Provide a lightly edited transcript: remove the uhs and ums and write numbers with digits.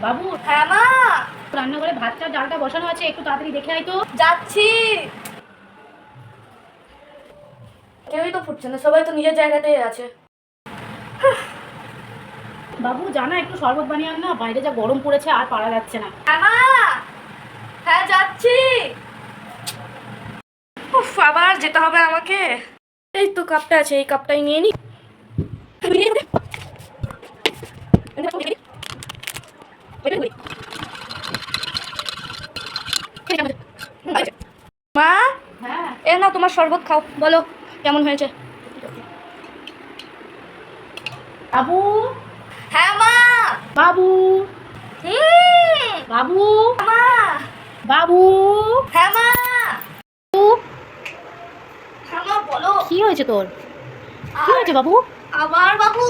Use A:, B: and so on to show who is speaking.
A: বাবু,
B: হ্যাঁ মা,
A: রান্নাঘরে ভাতটা ডালটা বসানো আছে, একটু তাড়াতাড়ি দেখে আয় তো।
B: যাচ্ছি। কেউই তো ফুটছে না, সবাই তো নিজের জায়গাতেই আছে।
A: বাবু জানা, একটু শরবত বানিয়ে আন না, বাইরে যা গরম পড়েছে আর পারা যাচ্ছে না।
B: হ্যাঁ মা, হ্যাঁ যাচ্ছি। উফ, আবার যেতে হবে আমাকে। এই তো কাপটা আছে, এই কাপটাই নিয়ে নি। মা,
A: হ্যাঁ
B: এ না তোমার শরবত খাও, বলো কেমন হয়েছে।
A: বাবু,
B: হ্যাঁ মা।
A: বাবু,
B: হুম,
A: বাবু,
B: মা।
A: বাবু।
B: হ্যাঁ মা। হ্যাঁ মা, বলো।
A: কি হয়েছে তোর? কি হয়েছে বাবু?
B: আবার বাবু।